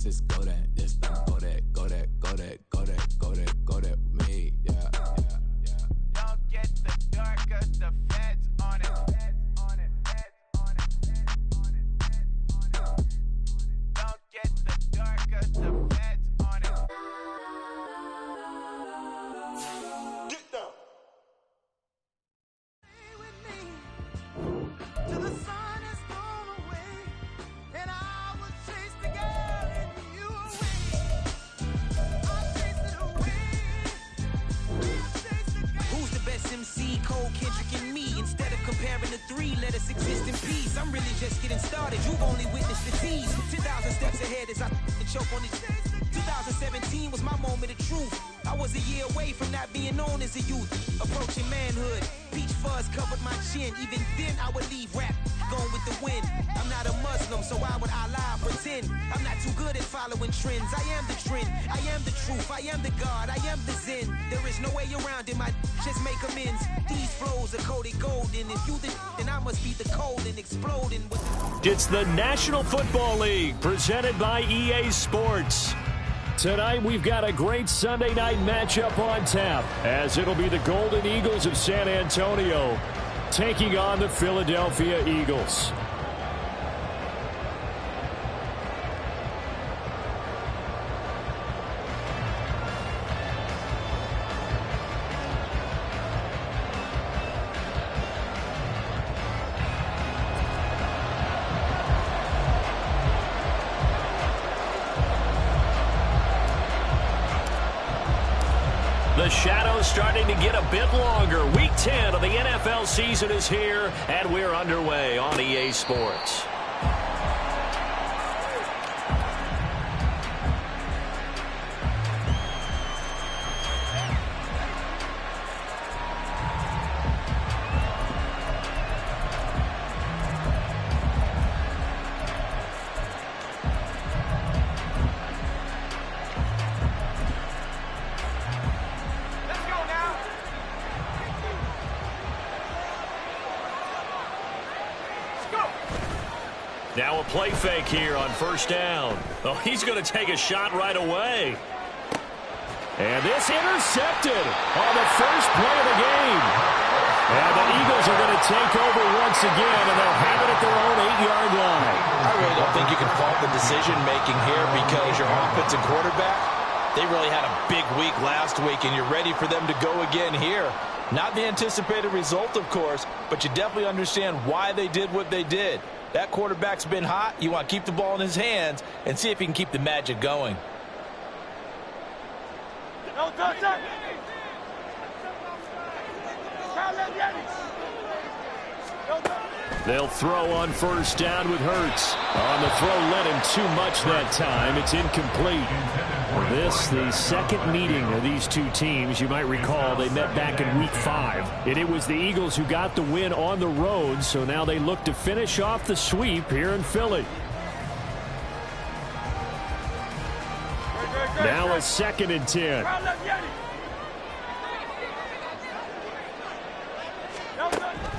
Just go that, yes, go that, go that, go that, go that, go that, go that, me, yeah, yeah, yeah. Don't get the dark, cause the feds on it. Don't get the dark, cause the feds on it. Get down. Stay with me till the sun has gone away, and I will chase the girl and you away. I'll chase it away. I'll chase the girl. Who's the best MC? Cole, Kendrick, and me. Instead of comparing the three, let us exist in peace. I'm really just getting started. You've only witnessed the tease. 10,000 steps ahead as I choke on this. 2017 was my moment of truth. I was a year away from not being known as a youth. Approaching manhood, peach fuzz covered my chin. Even then I would leave rap, going with the wind. I'm not a Muslim, so why would I lie or pretend? I'm not too good at following trends. I am the trend, I am the truth, I am the God, I am the Zen. There is no way around it, my just make amends. These flows are coated golden. If you the then I must be the cold and exploding with the... It's the National Football League, presented by EA Sports. Tonight, we've got a great Sunday night matchup on tap, as it'll be the Golden Eagles of San Antonio taking on the Philadelphia Eagles. The shadow's starting to get a bit longer. Week 10 of the NFL season is here, and we're underway on EA Sports. Now a play fake here on first down. Oh, he's going to take a shot right away. And this intercepted on the first play of the game. And the Eagles are going to take over once again, and they'll have it at their own 8-yard line. I really don't think you can fault the decision-making here because your offensive quarterback, they really had a big week last week, and you're ready for them to go again here. Not the anticipated result, of course, but you definitely understand why they did what they did. That quarterback's been hot. You want to keep the ball in his hands and see if he can keep the magic going. They'll throw on first down with Hurts. On the throw, led him too much that time. It's incomplete. This, the second meeting of these two teams. You might recall they met back in Week 5. And it was the Eagles who got the win on the road, so now they look to finish off the sweep here in Philly. Now a 2nd and 10.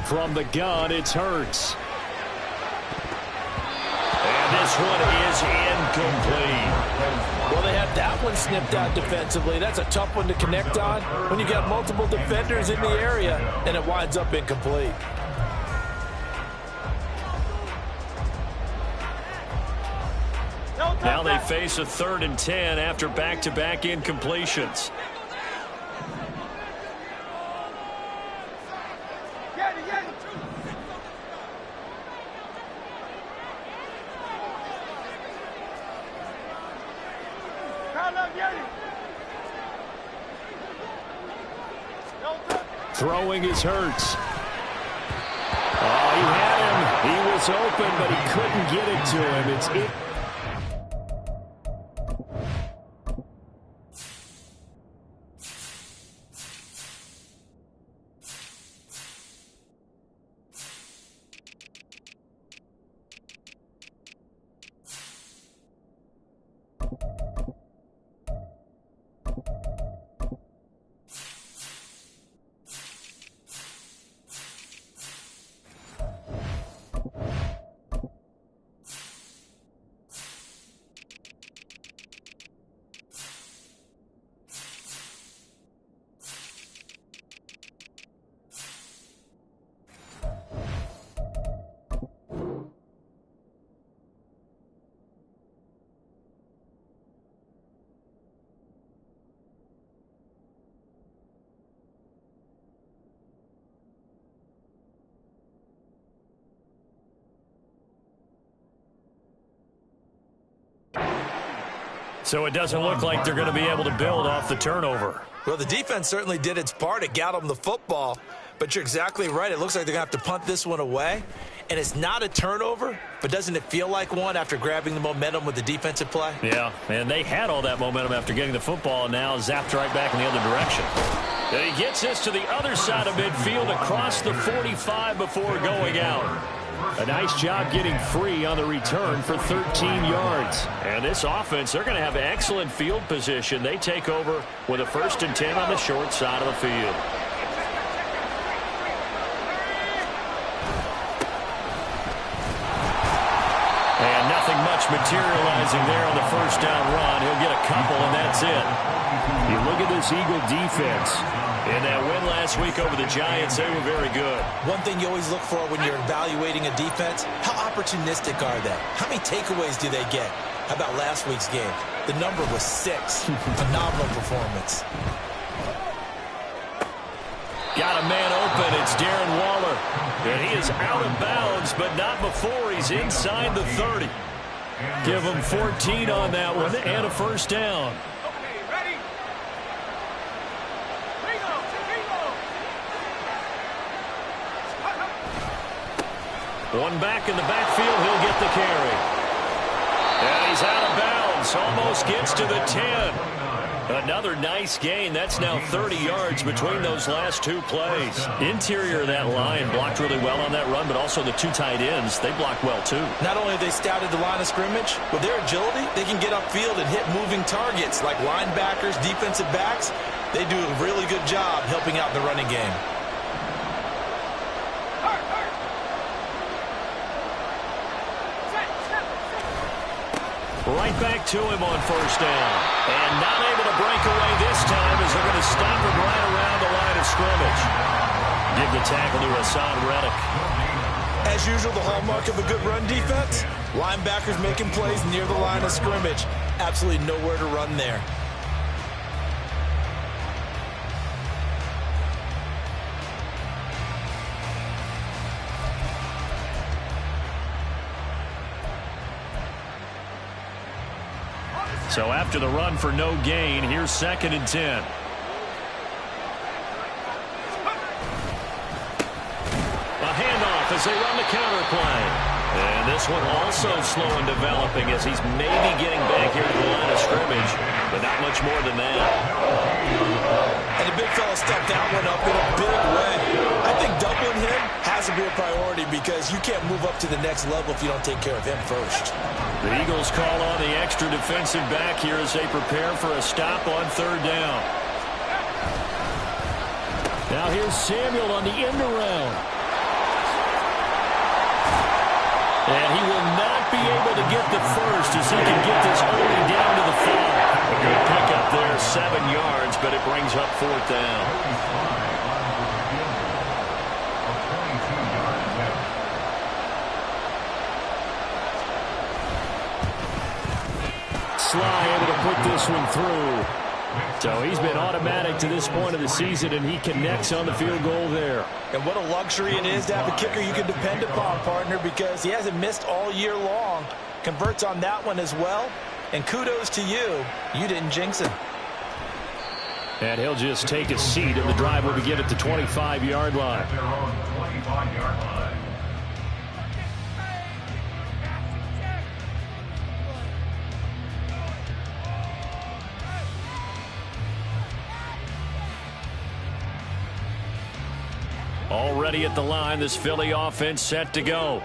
From the gun, it's Hurts. And this one is incomplete. Well, they had that one snipped out defensively. That's a tough one to connect on when you got multiple defenders in the area, and it winds up incomplete. Now they face a 3rd and 10 after back-to-back incompletions. Throwing is Hurts. Oh, he had him. He was open, but he couldn't get it to him. It's it. So it doesn't look like they're going to be able to build off the turnover. Well, the defense certainly did its part. It got them the football. But you're exactly right. It looks like they're going to have to punt this one away. And it's not a turnover, but doesn't it feel like one after grabbing the momentum with the defensive play? Yeah, and they had all that momentum after getting the football, and now zapped right back in the other direction. And he gets this to the other side of midfield across the 45 before going out. A nice job getting free on the return for 13 yards. And this offense, they're going to have excellent field position. They take over with a 1st and 10 on the short side of the field. And nothing much materializing there on the 1st down run. He'll get a couple, and that's it. You look at this Eagle defense. In that win last week over the Giants, they were very good. One thing you always look for when you're evaluating a defense, how opportunistic are they? How many takeaways do they get? How about last week's game? The number was 6. Phenomenal performance. Got a man open. It's Darren Waller. And he is out of bounds, but not before he's inside the 30. Give him 14 on that one and a 1st down. One back in the backfield, he'll get the carry. And he's out of bounds, almost gets to the 10. Another nice gain. That's now 30 yards between those last 2 plays. Interior of that line blocked really well on that run, but also the 2 tight ends, they blocked well too. Not only have they scouted the line of scrimmage, with their agility, they can get upfield and hit moving targets like linebackers, defensive backs. They do a really good job helping out the running game. Right back to him on 1st down. And not able to break away this time as they're going to stop him right around the line of scrimmage. Give the tackle to Hassan Reddick. As usual, the hallmark of a good run defense, linebackers making plays near the line of scrimmage. Absolutely nowhere to run there. So after the run for no gain, here's 2nd and 10. A handoff as they run the counter play. And this one also slow in developing as he's maybe getting back here to the line of scrimmage, but not much more than that. And the big fella stepped that one up in a big way. I think doubling him has to be a priority because you can't move up to the next level if you don't take care of him first. The Eagles call on the extra defensive back here as they prepare for a stop on 3rd down. Now here's Samuel on the end around. And he will not be able to get the first as he can get this only down to the 5. A good pickup there, 7 yards, but it brings up 4th down. Sly able to put this one through. So he's been automatic to this point of the season, and he connects on the field goal there. And what a luxury it is to have a kicker you can depend upon, partner, because he hasn't missed all year long. Converts on that one as well. And kudos to you. You didn't jinx him. And he'll just take a seat, and the drive will begin at the 25-yard line. Already at the line, this Philly offense set to go.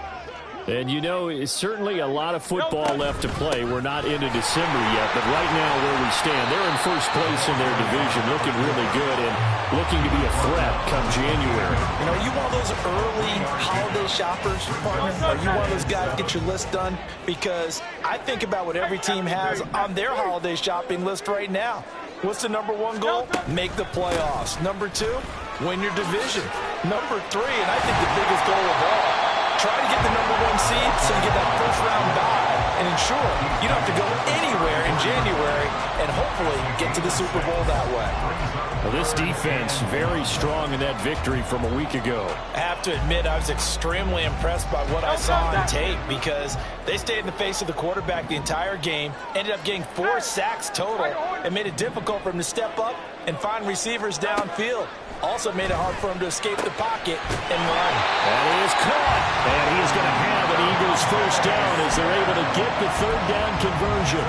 And, you know, it's certainly a lot of football left to play. We're not into December yet, but right now where we stand, they're in 1st place in their division, looking really good and looking to be a threat come January. You know, are you one of those early holiday shoppers, partner? Are you one of those guys get your list done? Because I think about what every team has on their holiday shopping list right now. What's the number 1 goal? Make the playoffs. Number 2, win your division. Number 3, and I think the biggest goal of all, try to get the number 1 seed so you get that 1st round bye and ensure you don't have to go anywhere in January and and hopefully get to the Super Bowl that way. Well, this defense very strong in that victory from a week ago. I have to admit, I was extremely impressed by what I saw on tape because they stayed in the face of the quarterback the entire game, ended up getting 4 sacks total, and made it difficult for him to step up and find receivers downfield. Also made it hard for him to escape the pocket and run. That is caught, and he is going to have an Eagles first down as they're able to get the third down conversion.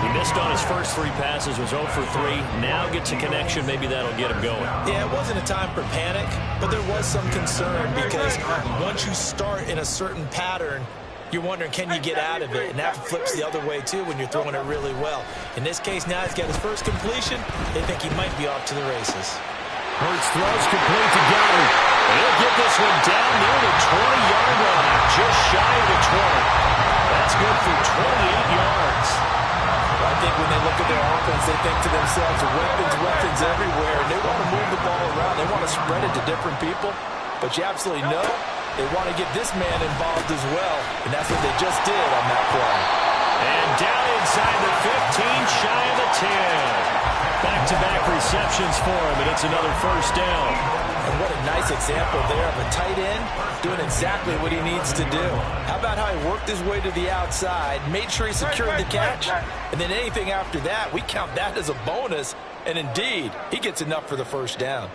He missed on his first 3 passes, was 0 for 3. Now gets a connection. Maybe that'll get him going. Yeah, it wasn't a time for panic, but there was some concern because once you start in a certain pattern, you're wondering, can you get out of it? And that flips the other way, too, when you're throwing it really well. In this case, now he's got his first completion. They think he might be off to the races. Hurts throws complete to Goddard. He'll get this one down near the 20-yard line, just shy of the 20. That's good for 28 yards. I think when they look at their offense, they think to themselves, weapons everywhere, and they want to move the ball around. They want to spread it to different people, but you absolutely know they want to get this man involved as well, and that's what they just did on that play. And down inside the 15, shy of the 10. Back-to-back receptions for him, and it's another first down. And what a nice example there of a tight end doing exactly what he needs to do. How about how he worked his way to the outside, made sure he secured the catch, and then anything after that, we count that as a bonus. And indeed, he gets enough for the first down.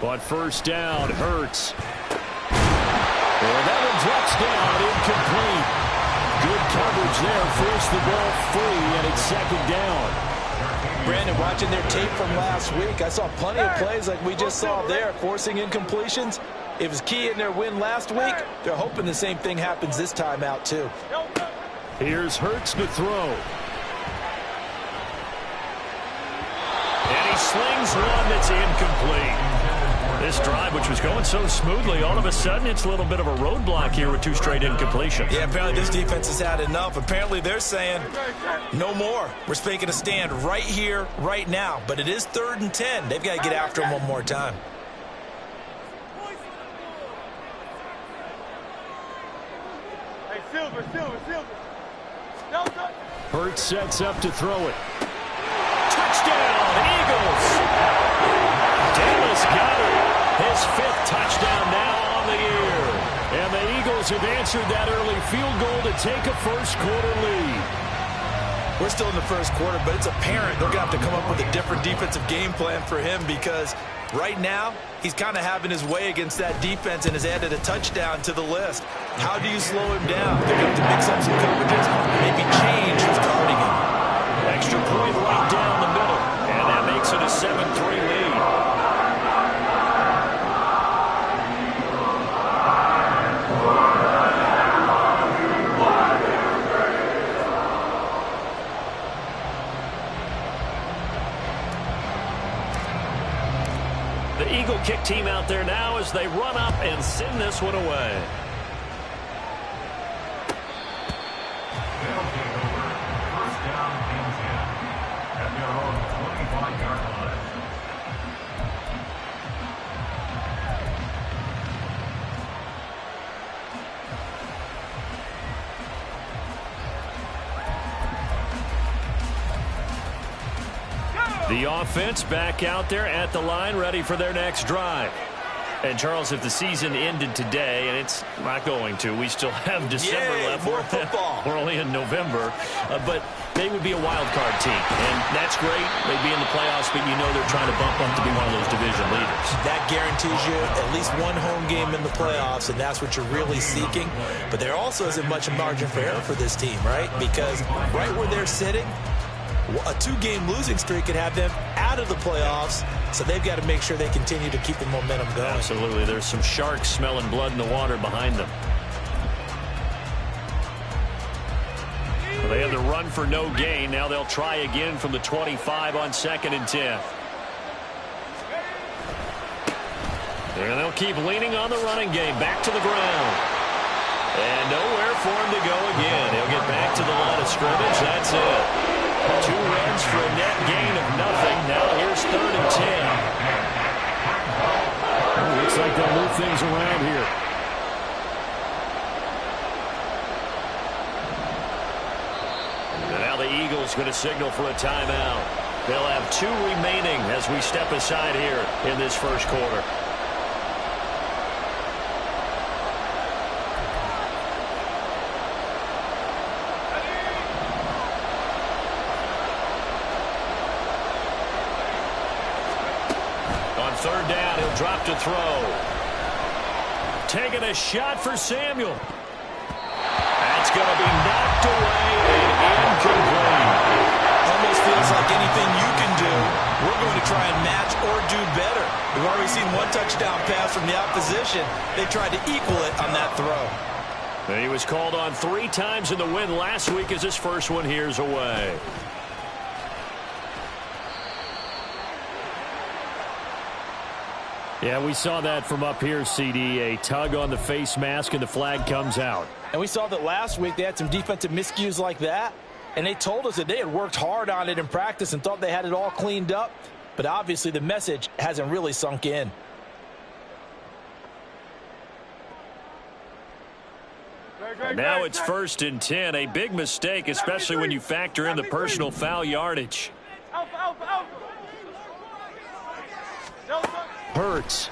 On first down, Hurts. And that one drops down, incomplete. Good coverage there, forced the ball free, and it's second down. Brandon, watching their tape from last week, I saw plenty of plays like we just saw there, forcing incompletions. It was key in their win last week. They're hoping the same thing happens this time out, too. Here's Hurts to throw. And he slings one that's incomplete. This drive, which was going so smoothly, all of a sudden it's a little bit of a roadblock here with 2 straight incompletions. Yeah, apparently this defense has had enough. Apparently they're saying, no more. We're making a stand right here, right now. But it is 3rd and 10. They've got to get after him one more time. Hey, Silver. Hurts sets up to throw it. Touchdown, Eagles! Dallas Goedert, his 5th touchdown now on the year. And the Eagles have answered that early field goal to take a first-quarter lead. We're still in the first quarter, but it's apparent they're going to have to come up with a different defensive game plan for him because right now he's kind of having his way against that defense and has added a touchdown to the list. How do you slow him down? They're going to have to mix up some coverages, maybe change who's guarding him. Extra point right down the middle, and that makes it a 7-3 lead. The Eagle kick team out there now as they run up and send this one away. The offense back out there at the line, ready for their next drive. And, Charles, if the season ended today, and it's not going to, we still have December left. More football. We're only in November. But they would be a wild card team. And that's great. They'd be in the playoffs, but you know they're trying to bump up to be one of those division leaders. That Guarantees you at least one home game in the playoffs, and that's what you're really seeking. But there also isn't much margin for error for this team, right? Because right where they're sitting, a 2-game losing streak could have them out of the playoffs, so they've got to make sure they continue to keep the momentum going. Absolutely. There's some sharks smelling blood in the water behind them. Well, they had the run for no gain. Now they'll try again from the 25 on 2nd and 10. And they'll keep leaning on the running game. Back to the ground. And nowhere for him to go again. He'll get back to the line of scrimmage. That's it. 2 runs for a net gain of nothing. Now here's 3rd and 10. Looks like they'll move things around here. Eagles going to signal for a timeout. They'll have 2 remaining as we step aside here in this first quarter. On third down, he'll drop to throw. Taking a shot for Samuel. That's going to be knocked away and incomplete. Almost feels like anything you can do, we're going to try and match or do better. We've already seen 1 touchdown pass from the opposition. They tried to equal it on that throw. And he was called on 3 times in the win last week as his first one here's away. Yeah, we saw that from up here, CD. A tug on the face mask, and the flag comes out. And we saw that last week they had some defensive miscues like that. And they told us that they had worked hard on it in practice and thought they had it all cleaned up. But obviously the message hasn't really sunk in. And now it's 1st and 10. A big mistake, especially when you factor in the personal foul yardage. Hurts.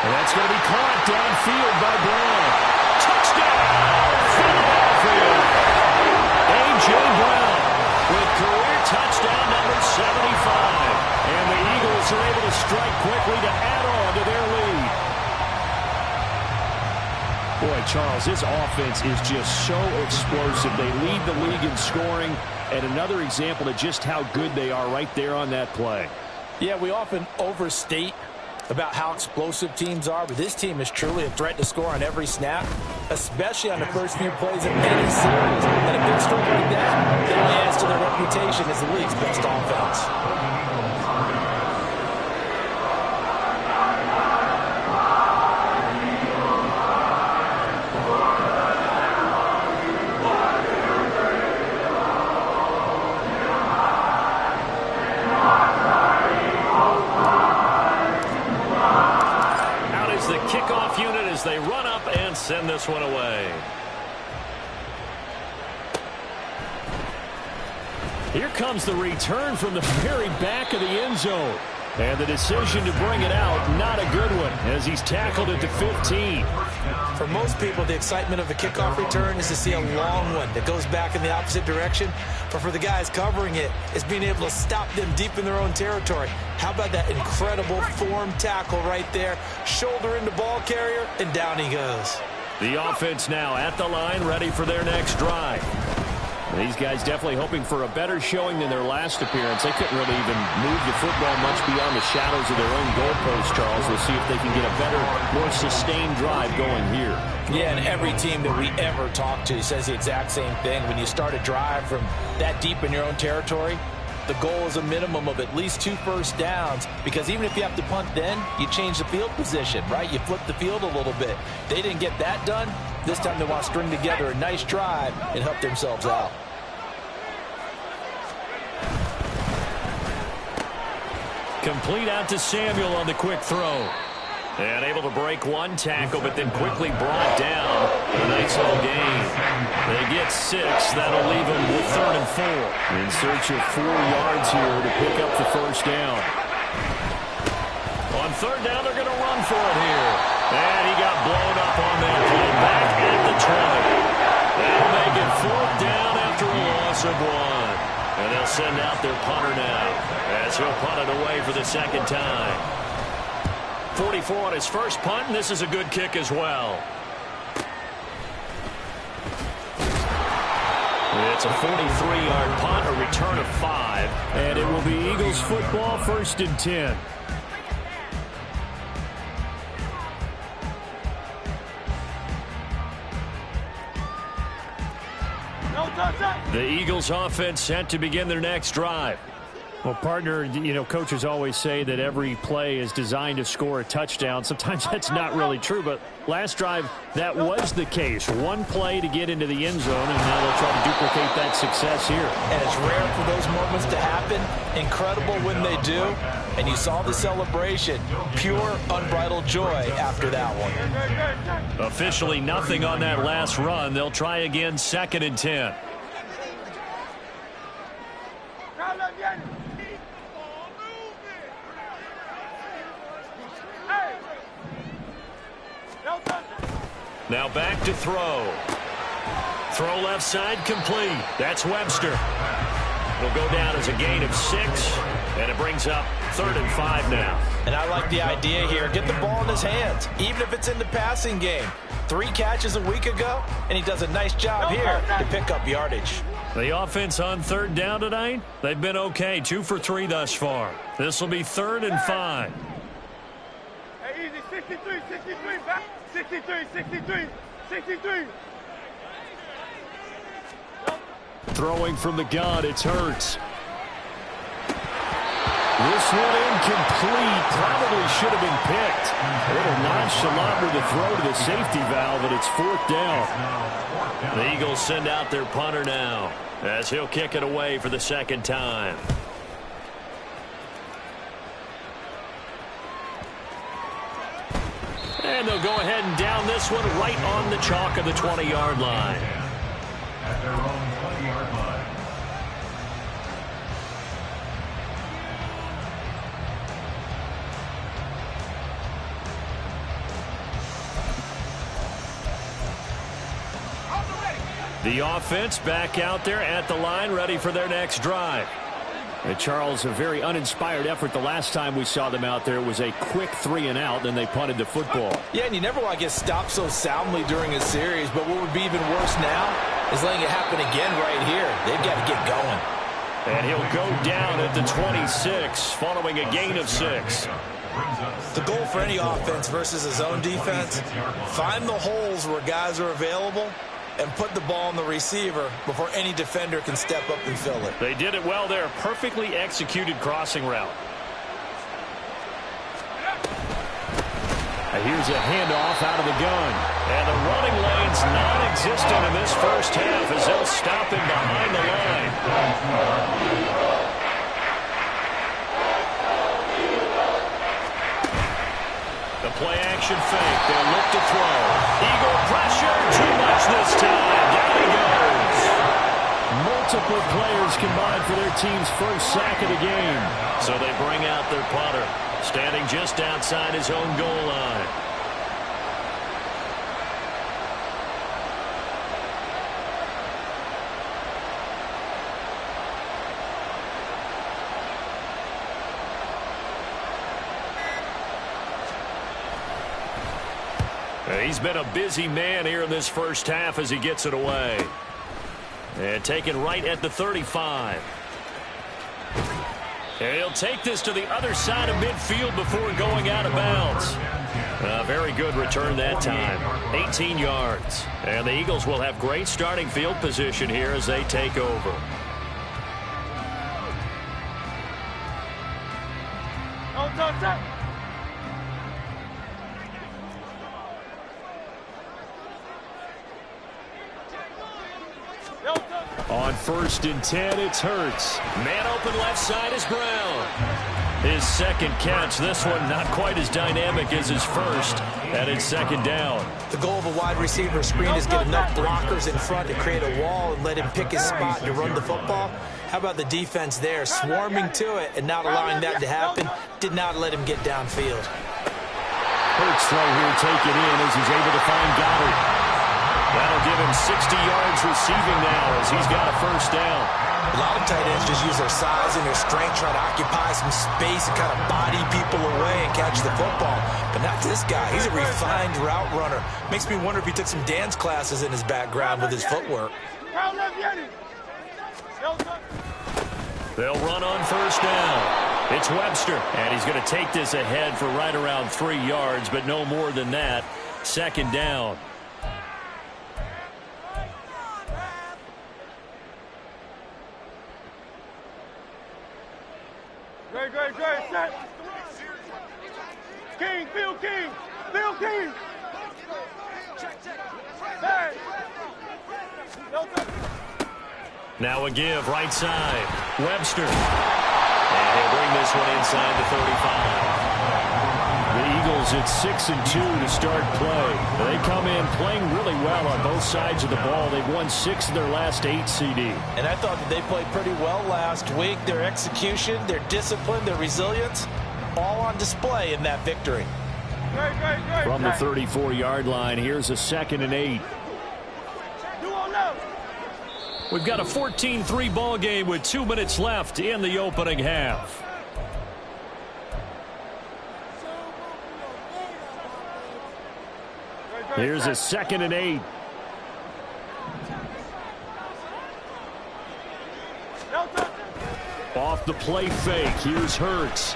And that's going to be caught downfield by Brown. Touchdown! Philadelphia! A.J. Brown with career touchdown number 75. And the Eagles are able to strike quickly to add on to their lead. Boy, Charles, this offense is just so explosive. They lead the league in scoring, and another example of just how good they are right there on that play. Yeah, we often overstate about how explosive teams are, but this team is truly a threat to score on every snap, especially on the first few plays of any series. And a big stroke like that, it only adds to their reputation as the league's best offense. They run up and send this one away. Here comes the return from the very back of the end zone. And the decision to bring it out, not a good one, as he's tackled at the 15. For most people, the excitement of the kickoff return is to see a long one that goes back in the opposite direction. But for the guys covering it, it's being able to stop them deep in their own territory. How about that incredible form tackle right there? Shoulder into ball carrier, and down he goes. The offense now at the line, ready for their next drive. These guys definitely hoping for a better showing than their last appearance. They couldn't really even move the football much beyond the shadows of their own goalpost, Charles. We'll see if they can get a better, more sustained drive going here. Yeah, and every team that we ever talk to says the exact same thing. When you start a drive from that deep in your own territory, the goal is a minimum of at least 2 first downs, because even if you have to punt then, you change the field position, right? You flip the field a little bit. They didn't get that done. This time they want to string together a nice drive and help themselves out. Complete out to Samuel on the quick throw. And able to break 1 tackle, but then quickly brought down. A nice little gain. They get 6. That'll leave them with 3rd and 4. In search of 4 yards here to pick up the first down. On 3rd down, they're going to run for it here. And he got blown up on that play back at the 20. That'll make it 4th down after a loss of 1. And they'll send out their punter now as he'll punt it away for the 2nd time. 44 on his first punt, and this is a good kick as well. It's a 43-yard punt, a return of 5. And it will be Eagles football, 1st and 10. The Eagles offense set to begin their next drive. Well, partner, you know, coaches always say that every play is designed to score a touchdown. Sometimes that's not really true, but last drive, that was the case. 1 play to get into the end zone, and now they'll try to duplicate that success here. And it's rare for those moments to happen. Incredible when they do. And you saw the celebration. Pure, unbridled joy after that one. Officially nothing on that last run. They'll try again, 2nd and 10. Now back to throw. Throw left side complete. That's Webster. It'll go down as a gain of 6, and it brings up 3rd and 5 now. And I like the idea here. Get the ball in his hands, even if it's in the passing game. 3 catches a week ago, and he does a nice job here to pick up yardage. The offense on 3rd down tonight, they've been okay. 2 for 3 thus far. This will be 3rd and 5. Hey, easy, 63, 63, back. 63, 63, 63. Throwing from the gun, it's Hurts. This one incomplete. Probably should have been picked. A little nonchalant with the throw to the safety valve, and it's 4th down. The Eagles send out their punter now, as he'll kick it away for the 2nd time. And they'll go ahead and down this one right on the chalk of the 20-yard line. At their own 20-yard line. The offense back out there at the line, ready for their next drive. And Charles, a very uninspired effort the last time we saw them out there. It was a quick 3-and-out, then they punted the football. Yeah, and you never want to get stopped so soundly during a series, but what would be even worse now is letting it happen again right here. They've got to get going. And he'll go down at the 26, following a gain of 6. The goal for any offense versus his own defense, find the holes where guys are available and put the ball on the receiver before any defender can step up and fill it. They did it well there. Perfectly executed crossing route. Here's a handoff out of the gun. And the running lane's non-existent in this first half as they'll stop him behind the line. The play-action fake. They'll look to throw. Eagle pressure. Too much this time. Down he goes. Multiple players combined for their team's first sack of the game. So they bring out their punter, standing just outside his own goal line. He's been a busy man here in this first half as he gets it away. And taken right at the 35. And he'll take this to the other side of midfield before going out of bounds. A very good return that time. 18 yards. And the Eagles will have great starting field position here as they take over. On 1st and 10, it's Hurts. Man open left side is Brown. His second catch. This one not quite as dynamic as his first. And it's 2nd down. The goal of a wide receiver screen is get enough blockers in front to create a wall and let him pick his spot to run the football. How about the defense there, swarming to it and not allowing that to happen? Did not let him get downfield. Hurts throw here taken in as he's able to find Goddard. That'll give him 60 yards receiving now as he's got a first down. A lot of tight ends just use their size and their strength, try to occupy some space and kind of body people away and catch the football. But not this guy. He's a refined route runner. Makes me wonder if he took some dance classes in his background with his footwork. They'll run on first down. It's Webster, and he's going to take this ahead for right around 3 yards, but no more than that. 2nd down. Great, set. King, Bill King. Hey. Now a give, right side. Webster. And They'll bring this one inside the 35. The Eagles at 6-2 to start play. They come in playing really well on both sides of the ball. They've won 6 of their last 8, CD. And I thought that they played pretty well last week. Their execution, their discipline, their resilience, all on display in that victory. From the 34-yard line, here's a 2nd and 8. We've got a 14-3 ball game with 2 minutes left in the opening half. Here's a 2nd and 8. Off the play fake. Here's Hurts.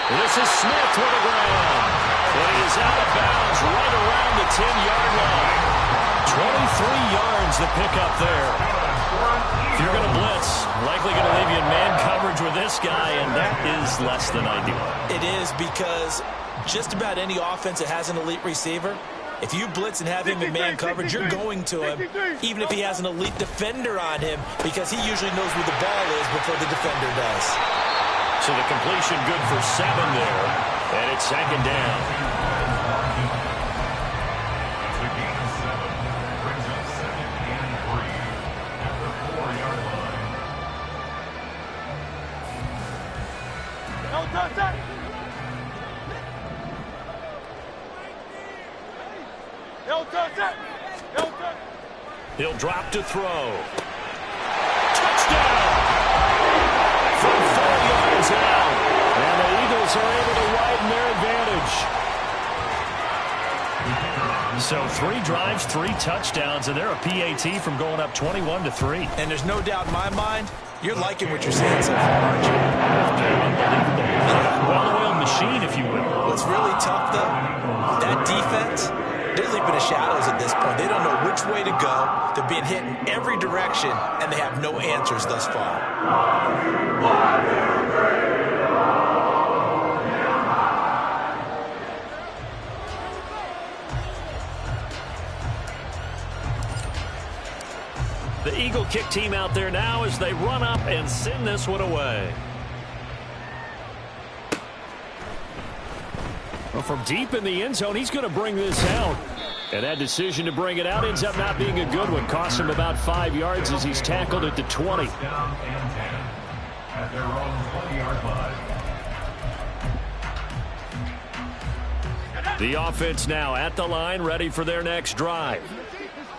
This is Smith with the ground. But he is out of bounds right around the 10-yard line. 23 yards to pick up there. If you're going to blitz, likely going to leave you in man coverage with this guy, and that is less than ideal. It is, because just about any offense that has an elite receiver, if you blitz and have him in man coverage, you're going to him, even if he has an elite defender on him, because he usually knows where the ball is before the defender does. So the completion good for 7 there, and it's 2nd down. The gain of 7 brings up 2nd and 3 at the 4-yard line. He'll drop to throw. Touchdown! From 4 yards out. And the Eagles are able to widen their advantage. So 3 drives, 3 touchdowns, and they're a PAT from going up 21-3. And there's no doubt in my mind, you're liking what you're seeing so far, aren't you? Well-oiled machine, if you will. What's really tough, though, that defense, they're leaping the shadows at this point. They don't know which way to go. They're being hit in every direction, and they have no answers thus far. The Eagle kick team out there now as they run up and send this one away. Well, from deep in the end zone, he's going to bring this out. And that decision to bring it out ends up not being a good one. Costs him about 5 yards as he's tackled at the 20. Down and 10 at their own 20-yard line. The offense now at the line, ready for their next drive.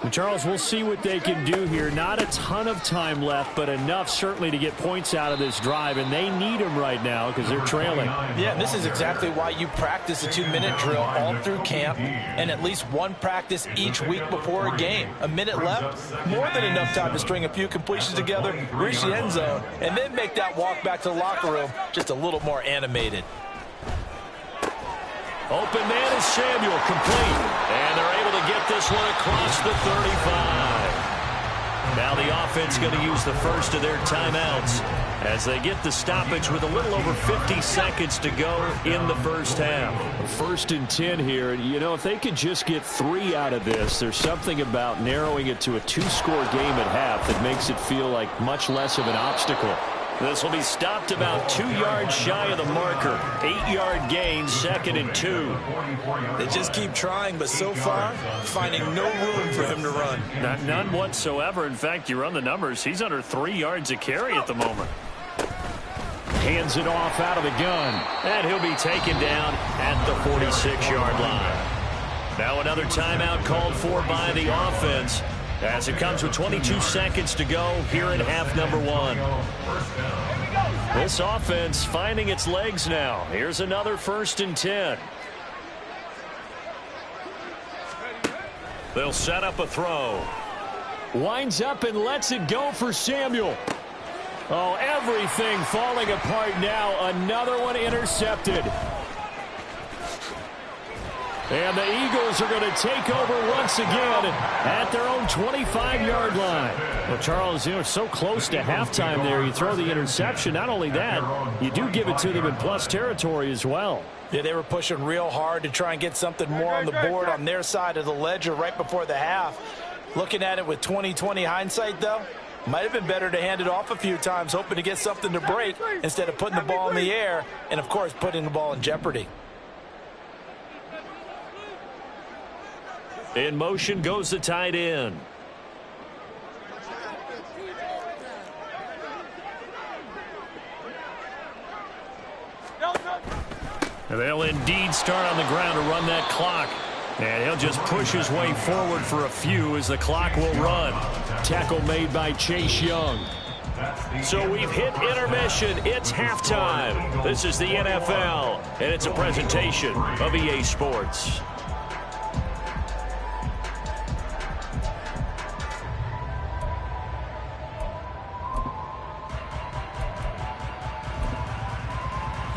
And Charles, we'll see what they can do here. Not a ton of time left, but enough certainly to get points out of this drive, and they need them right now because they're trailing. Yeah, and this is exactly why you practice a 2-minute drill all through camp and at least one practice each week before a game. A minute left, more than enough time to string a few completions together, reach the end zone, and then make that walk back to the locker room just a little more animated. Open man is Samuel, complete. And they're able to get this one across the 35. Now the offense going to use the first of their timeouts as they get the stoppage with a little over 50 seconds to go in the first half. 1st and 10 here. You know, if they could just get 3 out of this, there's something about narrowing it to a 2-score game at half that makes it feel like much less of an obstacle. This will be stopped about 2 yards shy of the marker. 8-yard gain, 2nd and 2. They just keep trying, but so far, finding no room for him to run. None whatsoever. In fact, you run the numbers, he's under 3 yards a carry at the moment. Hands it off out of the gun. And he'll be taken down at the 46-yard line. Now another timeout called for by the offense, as it comes with 22 seconds to go here in half number 1. This offense finding its legs now. Here's another 1st and 10. They'll set up a throw. Winds up and lets it go for Samuel. Oh, everything falling apart now. Another one intercepted. And the Eagles are going to take over once again at their own 25-yard line. Well, Charles, you know, so close to halftime there. You throw the interception. Not only that, you do give it to them in plus territory as well. Yeah, they were pushing real hard to try and get something more on the board on their side of the ledger right before the half. Looking at it with 20/20 hindsight, though, Might have been better to hand it off a few times, hoping to get something to break instead of putting the ball in the air and, of course, putting the ball in jeopardy. In motion goes the tight end. They'll indeed start on the ground to run that clock. And he'll just push his way forward for a few as the clock will run. Tackle made by Chase Young. So we've hit intermission. It's halftime. This is the NFL, and it's a presentation of EA Sports.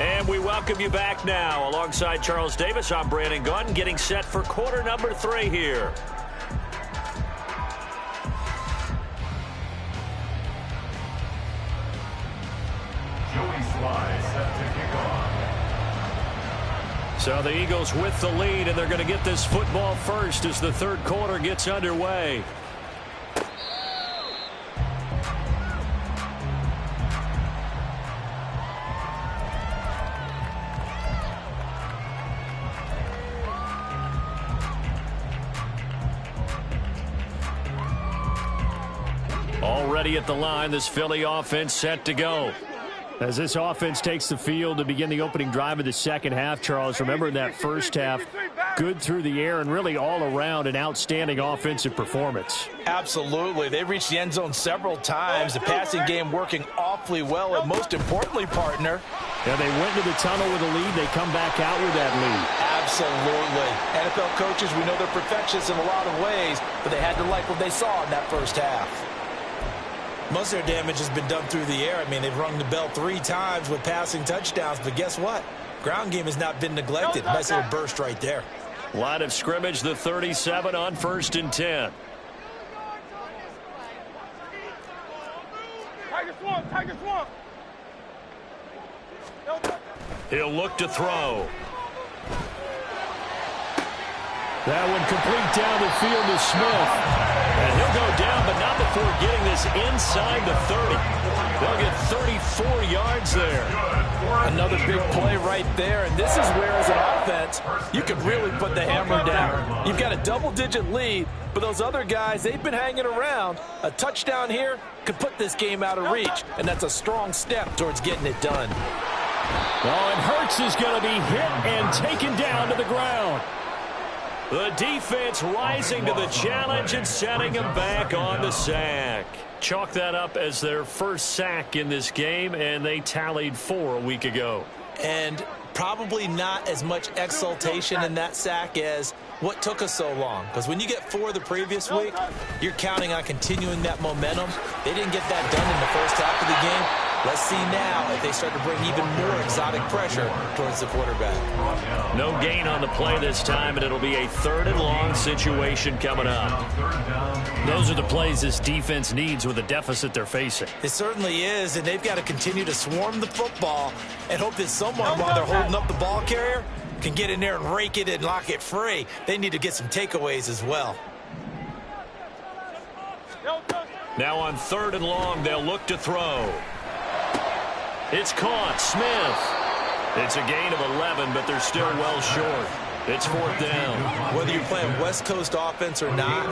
And we welcome you back now. Alongside Charles Davis, I'm Brandon Gunn, getting set for quarter number 3 here. Joey Slye set to kick off. So the Eagles with the lead, and they're going to get this football first as the third quarter gets underway. Already at the line, this Philly offense set to go. As this offense takes the field to begin the opening drive of the second half, Charles, remember in that first half, good through the air and really all around an outstanding offensive performance. Absolutely. They reached the end zone several times. The passing game working awfully well, and most importantly, partner. Yeah, they went into the tunnel with a lead. They come back out with that lead. Absolutely. NFL coaches, we know they're perfectionists in a lot of ways, but they had to like what they saw in that first half. Most of their damage has been done through the air. I mean, they've rung the bell 3 times with passing touchdowns, but guess what? Ground game has not been neglected. Nice little burst right there. Line of scrimmage, the 37 on 1st and 10. Tiger Swamp. He'll look to throw. That one complete down the field to Smith. And he'll go down, but not before getting this inside the 30. They'll get 34 yards there. Another big play right there, and this is where, as an offense, you can really put the hammer down. You've got a double-digit lead, but those other guys, they've been hanging around. A touchdown here could put this game out of reach, and that's a strong step towards getting it done. Oh, and Hurts is going to be hit and taken down to the ground. The defense rising to the challenge and setting him back on the sack. Chalk that up as their first sack in this game, and they tallied 4 a week ago. And probably not as much exultation in that sack as what took us so long. Because when you get 4 the previous week, you're counting on continuing that momentum. They didn't get that done in the first half of the game. Let's see now if they start to bring even more exotic pressure towards the quarterback. No gain on the play this time, and it'll be a 3rd and long situation coming up. Those are the plays this defense needs with the deficit they're facing. It certainly is, and they've got to continue to swarm the football and hope that someone, while they're holding up the ball carrier, can get in there and rake it and lock it free. They need to get some takeaways as well. Now on 3rd and long, they'll look to throw. It's caught. Smith. It's a gain of 11, but they're still well short. It's 4th down. Whether you're playing West Coast offense or not,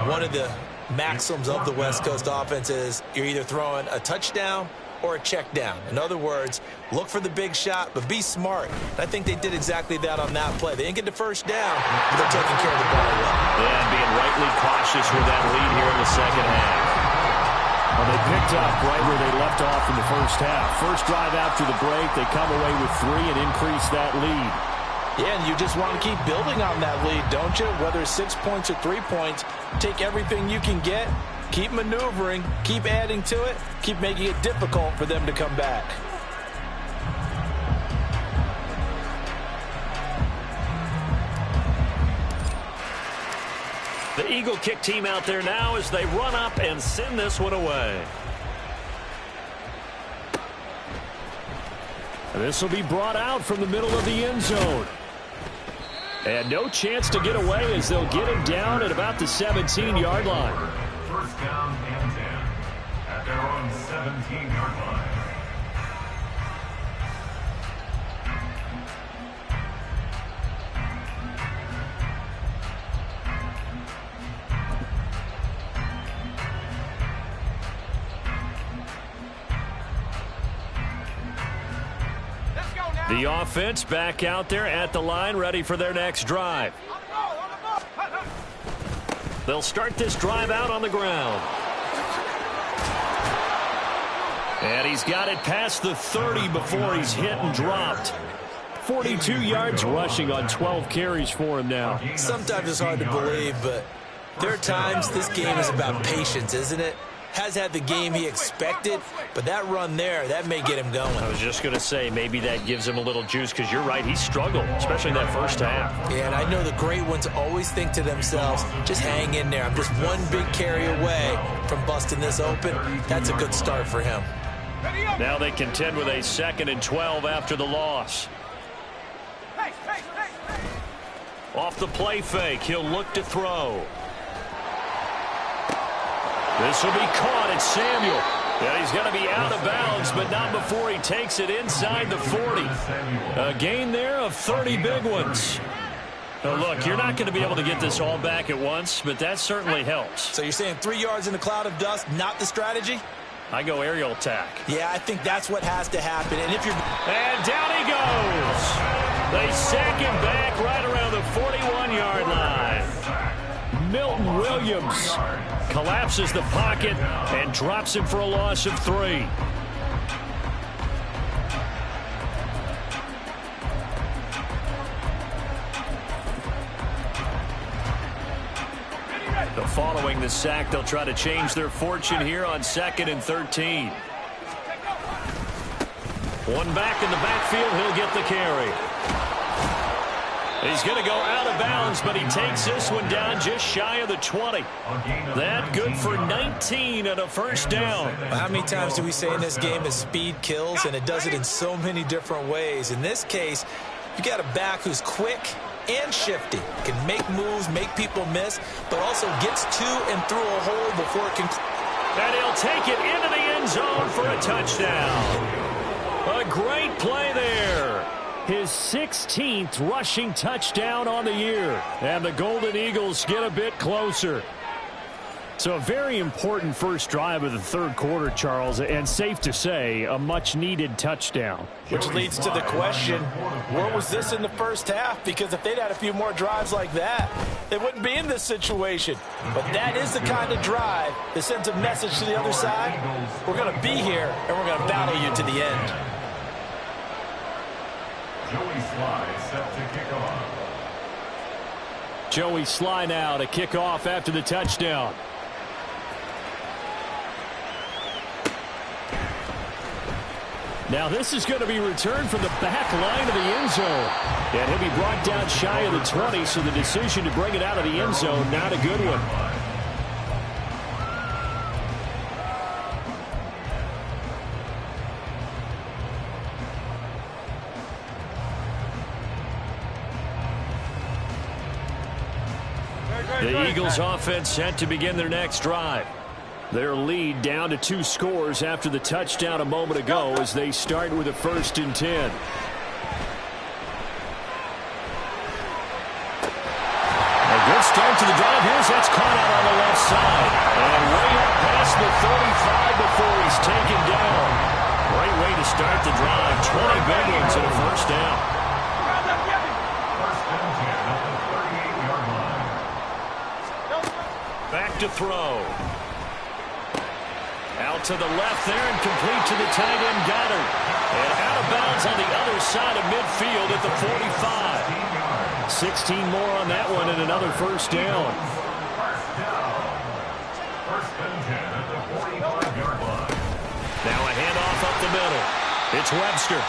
one of the maxims of the West Coast offense is you're either throwing a touchdown or a check down. In other words, look for the big shot, but be smart. And I think they did exactly that on that play. They didn't get the first down, but they're taking care of the ball well. And being rightly cautious with that lead here in the second half. Well, they picked up right where they left off in the first half. First drive after the break, they come away with 3 and increase that lead. Yeah, and you just want to keep building on that lead, don't you? Whether it's 6 points or 3 points, take everything you can get, keep maneuvering, keep adding to it, keep making it difficult for them to come back. The Eagle kick team out there now as they run up and send this one away. This will be brought out from the middle of the end zone. And no chance to get away as they'll get him down at about the 17-yard line. First down and 10. from 17-yard line. The offense back out there at the line, ready for their next drive. They'll start this drive out on the ground. And he's got it past the 30 before he's hit and dropped. 42 yards rushing on 12 carries for him now. Sometimes it's hard to believe, but there are times this game is about patience, isn't it? Has had the game he expected, but that run there, that may get him going. I was just going to say, maybe that gives him a little juice, because you're right, he struggled, especially in that first half. Yeah, and I know the great ones always think to themselves, just hang in there. I'm just one big carry away from busting this open. That's a good start for him. Now they contend with a 2nd and 12 after the loss. Off the play fake, he'll look to throw. This will be caught. It's Samuel. And he's going to be out of bounds, but not before he takes it inside the 40. A gain there of 30 big ones. Now look, you're not going to be able to get this all back at once, but that certainly helps. So you're saying 3 yards in a cloud of dust, not the strategy? I go aerial attack. Yeah, I think that's what has to happen. And if you're... And down he goes. They sack him back right around the 41-yard line. Milton Williams collapses the pocket and drops him for a loss of 3. Following the sack, they'll try to change their fortune here on 2nd and 13. One back in the backfield, he'll get the carry. He's going to go out of bounds, but he takes this one down just shy of the 20. That good for 19 and a first down. How many times do we say in this game that speed kills, and it does it in so many different ways? In this case, you got a back who's quick and shifty, can make moves, make people miss, but also gets to and through a hole before it can. And he'll take it into the end zone for a touchdown. A great play there. His 16th rushing touchdown on the year. And the Golden Eagles get a bit closer. So a very important first drive of the third quarter, Charles, and safe to say, a much-needed touchdown. Which leads to the question, where was this in the first half? Because if they'd had a few more drives like that, they wouldn't be in this situation. But that is the kind of drive that sends a message to the other side. We're going to be here, and we're going to battle you to the end. Joey Slye set to kick off. Joey Slye now to kick off after the touchdown. Now this is going to be returned from the back line of the end zone. And he'll be brought down shy of the 20, so the decision to bring it out of the end zone, not a good one. The Eagles offense set to begin their next drive. Their lead down to 2 scores after the touchdown a moment ago as they start with a 1st and 10. A good start to the drive. Here's that's caught out on the left side. And way up past the 35 before he's taken down. Great way to start the drive. 20 big ones and a first down. First and 10 at the 38-yard line. Back to throw. Out to the left there and complete to the tight end Goddard. And out of bounds on the other side of midfield at the 45. 16 more on that one and another first down. First down. First and 10 at the 45-yard line. Now a handoff up the middle. It's Webster.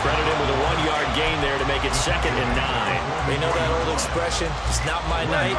Credit him with a 1-yard gain there to make it 2nd and 9. You know that old expression, it's not my night?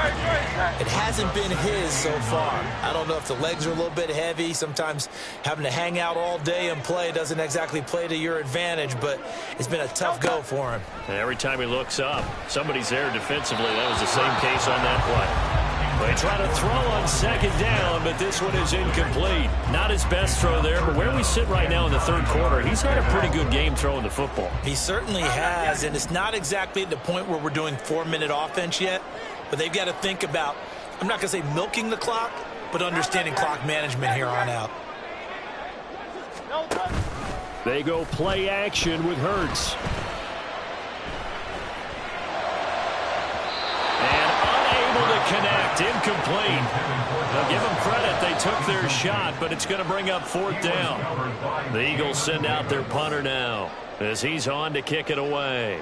It hasn't been his so far. I don't know if the legs are a little bit heavy. Sometimes having to hang out all day and play doesn't exactly play to your advantage, but it's been a tough go for him. And every time he looks up, somebody's there defensively. That was the same case on that play. They try to throw on second down, but this one is incomplete. Not his best throw there, but where we sit right now in the third quarter, he's had a pretty good game throwing the football. He certainly has, and it's not exactly at the point where we're doing 4-minute offense yet, but they've got to think about, I'm not going to say milking the clock, but understanding clock management here on out. They go play action with Hurts. To connect, incomplete. Now give them credit, they took their shot, but it's going to bring up fourth down. The Eagles send out their punter now as he's on to kick it away.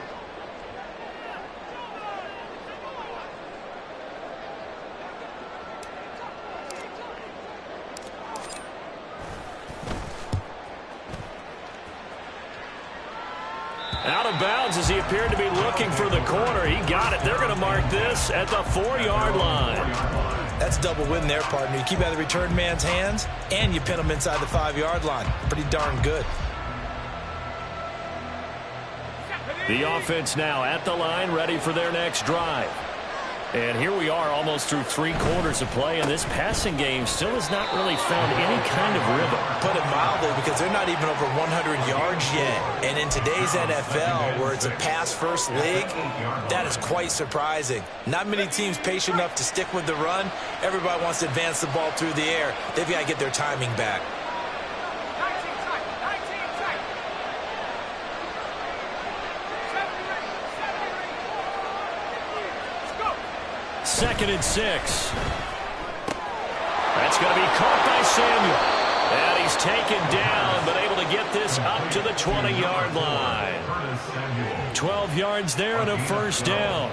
Out of bounds as he appeared to be looking for the corner. He got it. They're going to mark this at the 4-yard line. That's double win there, partner. You keep out of the return man's hands, and you pin him inside the 5-yard line. Pretty darn good. The offense now at the line, ready for their next drive. And here we are almost through 3 quarters of play, and this passing game still has not really found any kind of rhythm. Put it mildly, because they're not even over 100 yards yet. And in today's NFL, where it's a pass-first league, that is quite surprising. Not many teams patient enough to stick with the run. Everybody wants to advance the ball through the air. They've got to get their timing back. Second and 6. That's going to be caught by Samuel. And he's taken down, but able to get this up to the 20-yard line. 12 yards there and a first down.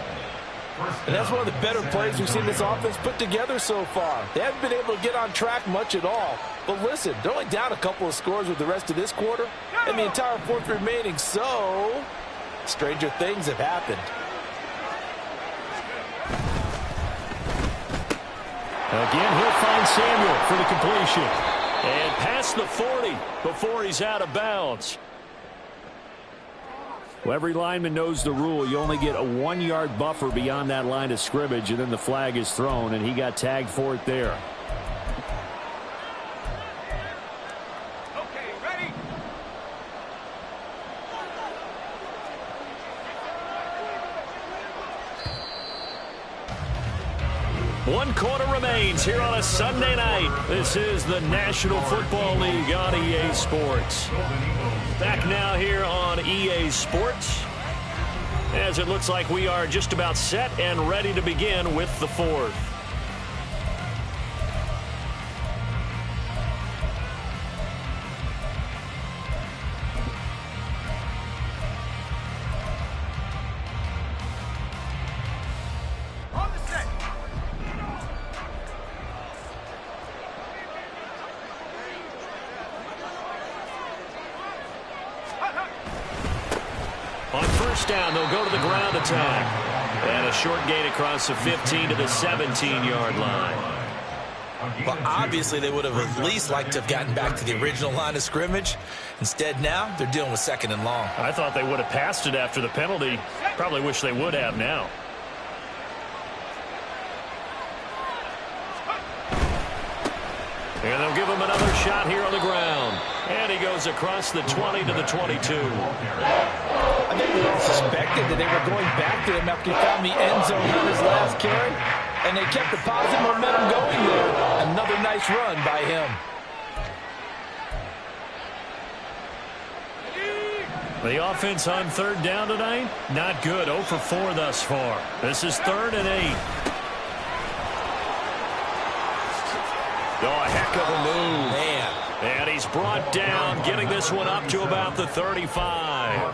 And that's one of the better plays we've seen this offense put together so far. They haven't been able to get on track much at all. But listen, they're only down a couple of scores with the rest of this quarter and the entire fourth remaining. So, stranger things have happened. Again, he'll find Samuel for the completion. And past the 40 before he's out of bounds. Well, every lineman knows the rule. You only get a 1-yard buffer beyond that line of scrimmage, and then the flag is thrown, and he got tagged for it there. One quarter remains here on a Sunday night. This is the National Football League on EA Sports. Back now here on EA Sports, as it looks like we are just about set and ready to begin with the fourth. Down, they'll go to the ground attack. And a short gain across the 15 to the 17-yard line. Well, obviously they would have at least liked to have gotten back to the original line of scrimmage. Instead now, they're dealing with second and long. I thought they would have passed it after the penalty. Probably wish they would have now. And they'll give him another shot here on the ground. And he goes across the 20 to the 22. I think they all suspected that they were going back to him after he found the end zone on his last carry. And they kept the positive momentum going there. Another nice run by him. The offense on third down tonight, not good. 0 for 4 thus far. This is 3rd and 8. Oh, a heck of a move. Man. And he's brought down, getting this one up to about the 35.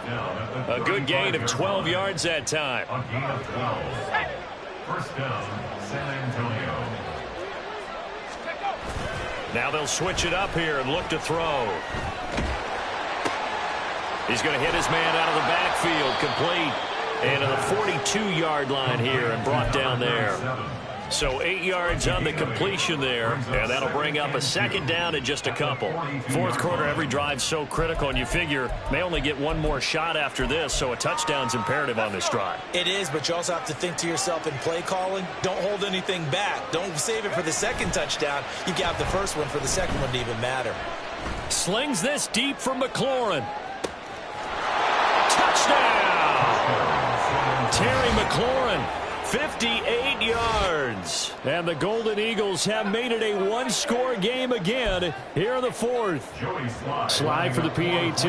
A good gain of 12 yards that time. A gain of 12. First down, San Antonio. Now they'll switch it up here and look to throw. He's going to hit his man out of the backfield, complete. And to the 42-yard line here and brought down there. So 8 yards on the completion there, and that'll bring up a second down in just a couple. Fourth quarter, every drive's so critical, and you figure may only get one more shot after this, so a touchdown's imperative on this drive. It is, but you also have to think to yourself in play calling, don't hold anything back. Don't save it for the second touchdown. You got the first one for the second one to even matter. Slings this deep for McLaurin. Touchdown! Terry McLaurin. 58 yards. And the Golden Eagles have made it a one-score game again here in the fourth. Slide for the PAT.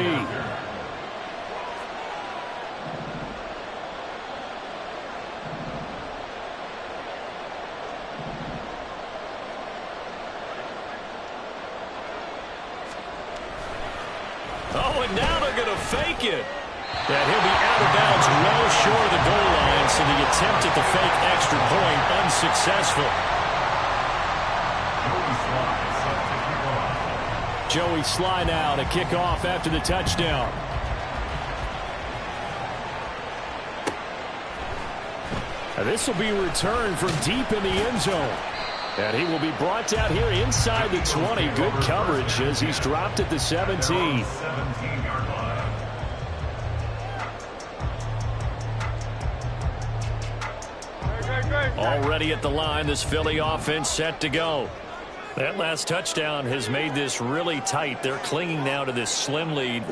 Oh, and now they're going to fake it. And he'll be out of bounds well short of the goal line, so the attempt at the fake extra point unsuccessful. Joey Sly now to kick off after the touchdown. And this will be returned from deep in the end zone. And he will be brought down here inside the 20. Good coverage as he's dropped at the 17. Already at the line, this Philly offense set to go. That last touchdown has made this really tight. They're clinging now to this slim lead.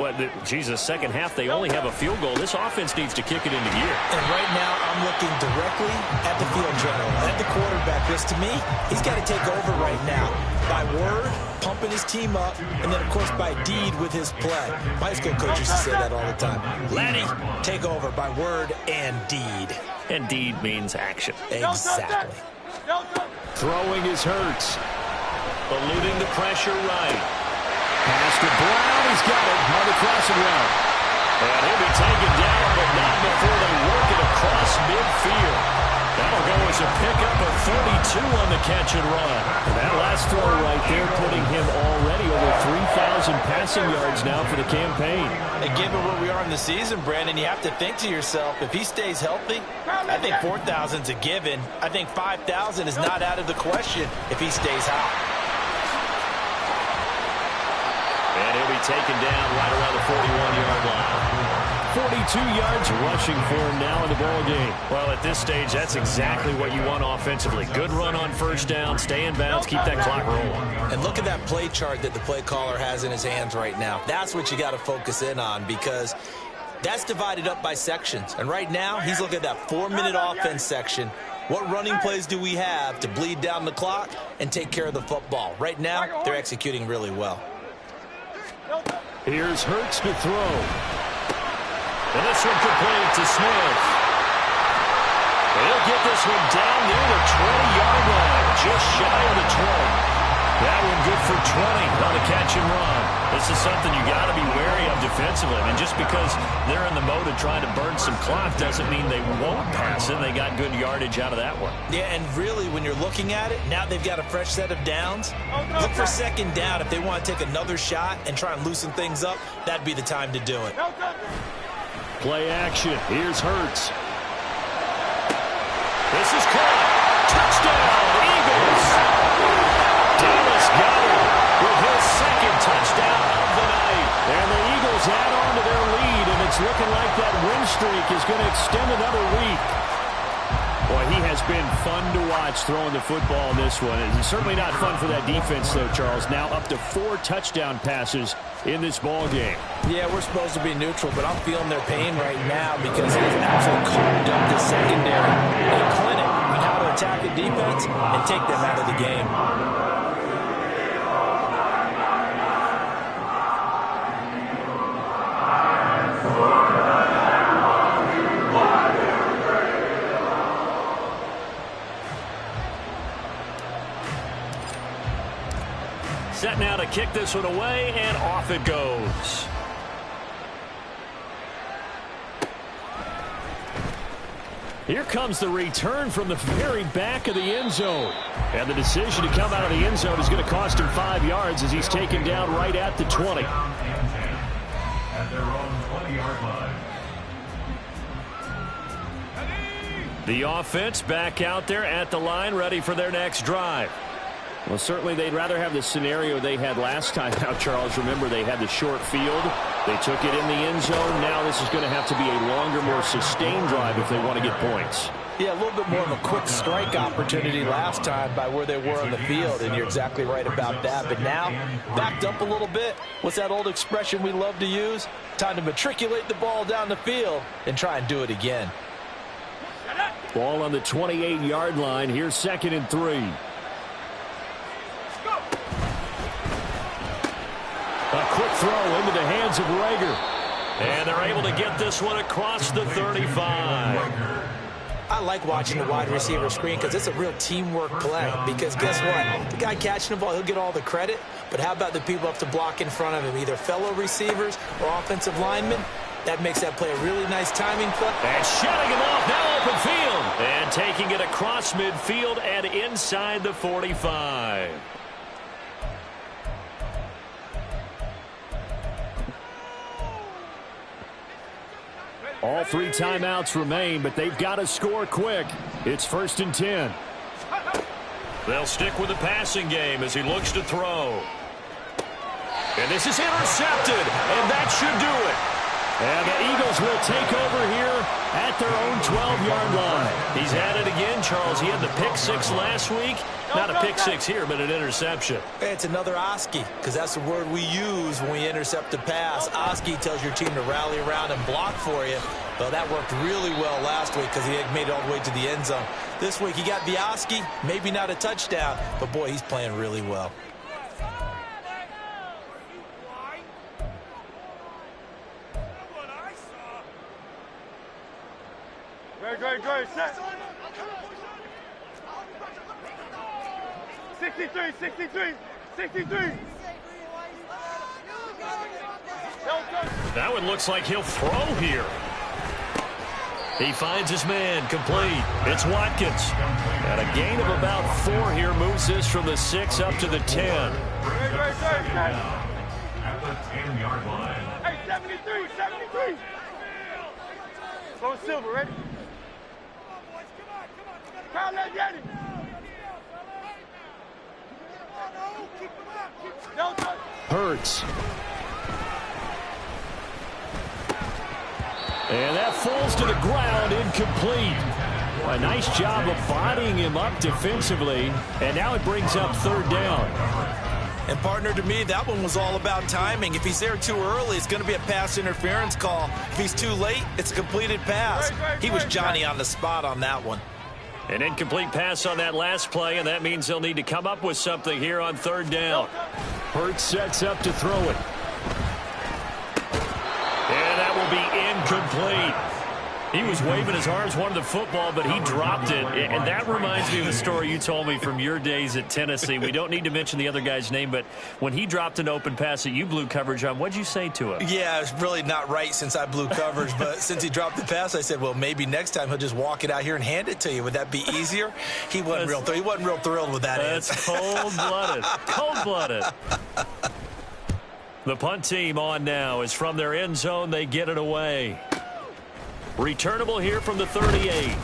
Second half, they only have a field goal. This offense needs to kick it into gear. And right now, I'm looking directly at the field general, at the quarterback, because to me, he's got to take over right now. By word, pumping his team up, and then, of course, by deed with his play. My high school coach used to say that all the time. Lenny, take over by word and deed. And deed means action. Exactly. Throwing is Hurts. Eluding the pressure right. Pass to Brown. He's got it on the crossing route. And he'll be taken down, but not before they work it across midfield. That'll go as a pickup of 32 on the catch and run. And that last throw right there putting him already over 3,000 passing yards now for the campaign. And given where we are in the season, Brandon, you have to think to yourself, if he stays healthy, I think 4,000's a given. I think 5,000 is not out of the question if he stays hot. And he'll be taken down right around the 41-yard line. 42 yards rushing for him now in the ball game. Well, at this stage, that's exactly what you want offensively. Good run on first down, stay in bounds, keep that clock rolling. And look at that play chart that the play caller has in his hands right now. That's what you got to focus in on, because that's divided up by sections. And right now, he's looking at that 4-minute offense section. What running plays do we have to bleed down the clock and take care of the football? Right now, they're executing really well. Here's Hurts to throw. And this one complete to Smith. He'll get this one down near the 20-yard line, just shy of the 20. That one good for 20 on the catch and run. This is something you got to be wary of defensively. I mean, just because they're in the mode of trying to burn some clock doesn't mean they won't pass it. They got good yardage out of that one. Yeah, and really, when you're looking at it, now they've got a fresh set of downs. Look for second down. If they want to take another shot and try and loosen things up, that'd be the time to do it. Play action. Here's Hurts. This is caught. Touchdown, Eagles. Dallas Goedert with his second touchdown of the night. And the Eagles add on to their lead, and it's looking like that win streak is going to extend another week. Boy, he has been fun to watch throwing the football in this one. It's certainly not fun for that defense, though, Charles. Now up to 4 touchdown passes in this ball game. Yeah, we're supposed to be neutral, but I'm feeling their pain right now because he's absolutely carved up the secondary. A clinic on how to attack the defense and take them out of the game. Set now to kick this one away, and off it goes. Here comes the return from the very back of the end zone. And the decision to come out of the end zone is going to cost him 5 yards as he's taken down right at the 20. At their own 20-yard line. The offense back out there at the line, ready for their next drive. Well, certainly they'd rather have the scenario they had last time out, Charles. Remember, they had the short field. They took it in the end zone. Now this is going to have to be a longer, more sustained drive if they want to get points. Yeah, a little bit more of a quick strike opportunity last time by where they were on the field, and you're exactly right about that. But now, backed up a little bit. What's that old expression we love to use? Time to matriculate the ball down the field and try and do it again. Ball on the 28-yard line. Here's 2nd and 3. A quick throw into the hands of Rager. And they're able to get this one across the 35. I like watching the wide receiver screen because it's a real teamwork play. Because guess what? The guy catching the ball, he'll get all the credit. But how about the people up to block in front of him, either fellow receivers or offensive linemen? That makes that play a really nice timing play. And shutting him off, now open field. And taking it across midfield and inside the 45. All 3 timeouts remain, but they've got to score quick. It's 1st and 10. They'll stick with the passing game as he looks to throw. And this is intercepted, and that should do it. And the Eagles will take over here at their own 12-yard line. He's at it again, Charles. He had the pick 6 last week. Not a pick 6 here, but an interception. It's another Oski, because that's the word we use when we intercept a pass. Oski tells your team to rally around and block for you. Well, that worked really well last week because he made it all the way to the end zone. This week he got the Oski, maybe not a touchdown, but boy, he's playing really well. Go, set. 63. That one looks like he'll throw here. He finds his man, complete. It's Watkins. And a gain of about 4 here moves this from the 6 up to the 10. At the 10-yard line. Hey, 73. Slow Silver, ready? Kyle, let's get it. Hurts. And that falls to the ground, incomplete. A nice job of bodying him up defensively. And now it brings up 3rd down. And partner, to me, that one was all about timing. If he's there too early, it's going to be a pass interference call. If he's too late, it's a completed pass. He was Johnny on the spot on that one. An incomplete pass on that last play, and that means they'll need to come up with something here on 3rd down. Hurts sets up to throw it. And that will be incomplete. He was waving his arms, wanted the football, but he dropped it. And that reminds me of the story you told me from your days at Tennessee. We don't need to mention the other guy's name, but when he dropped an open pass that you blew coverage on, what'd you say to him? Yeah, it's really not right since I blew coverage, but since he dropped the pass, I said, well, maybe next time he'll just walk it out here and hand it to you. Would that be easier? He wasn't real thrilled with that. That's cold-blooded. Cold-blooded. The punt team on now is from their end zone. They get it away. Returnable here from the 38.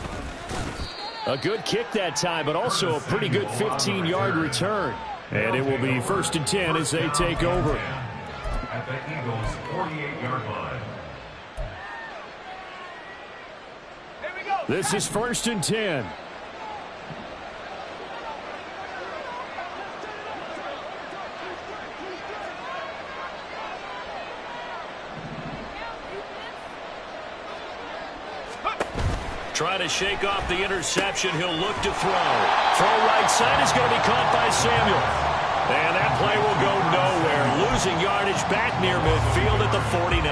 A good kick that time, but also a pretty good 15-yard return. And it will be 1st and 10 as they take over. At the Eagles' 48-yard line. This is 1st and 10. Try to shake off the interception. He'll look to throw. Throw right side is going to be caught by Samuel. And that play will go nowhere. Losing yardage back near midfield at the 49.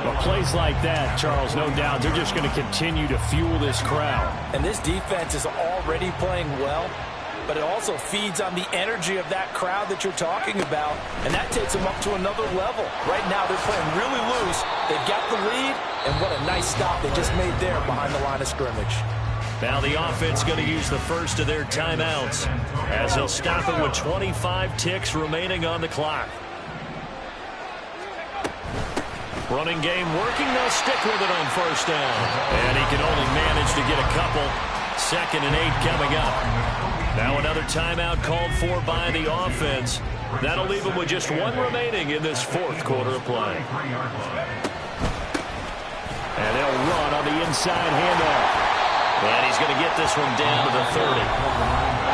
Well, plays like that, Charles, no doubt, they're just going to continue to fuel this crowd. And this defense is already playing well, but it also feeds on the energy of that crowd that you're talking about, and that takes them up to another level. Right now, they're playing really loose. They've got the lead, and what a nice stop they just made there behind the line of scrimmage. Now the offense going to use the first of their timeouts as they'll stop it with 25 ticks remaining on the clock. Running game working. They'll stick with it on 1st down. And he can only manage to to get a couple. 2nd and 8 coming up. Now another timeout called for by the offense. That'll leave them with just 1 remaining in this 4th quarter of play. And they'll run on the inside handoff. And he's going to get this one down to the 30.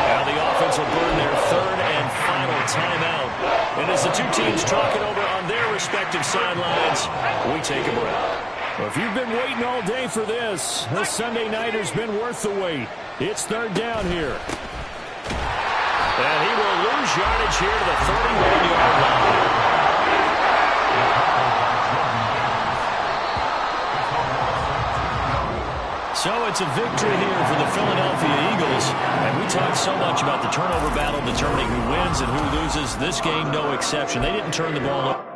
Now the offense will burn their 3rd and final timeout. And as the two teams talk it over on their respective sidelines, we take a break. Well, if you've been waiting all day for this Sunday nighter's been worth the wait. It's 3rd down here. And he will lose yardage here to the 31-yard line. So it's a victory here for the Philadelphia Eagles. And we talked so much about the turnover battle determining who wins and who loses. This game, no exception. They didn't turn the ball over.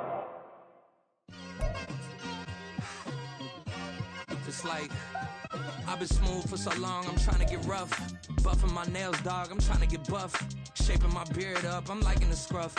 It's like, I've been smooth for so long, I'm trying to get rough. Buffing my nails, dog, I'm trying to get buff. Shaping my beard up, I'm liking the scruff.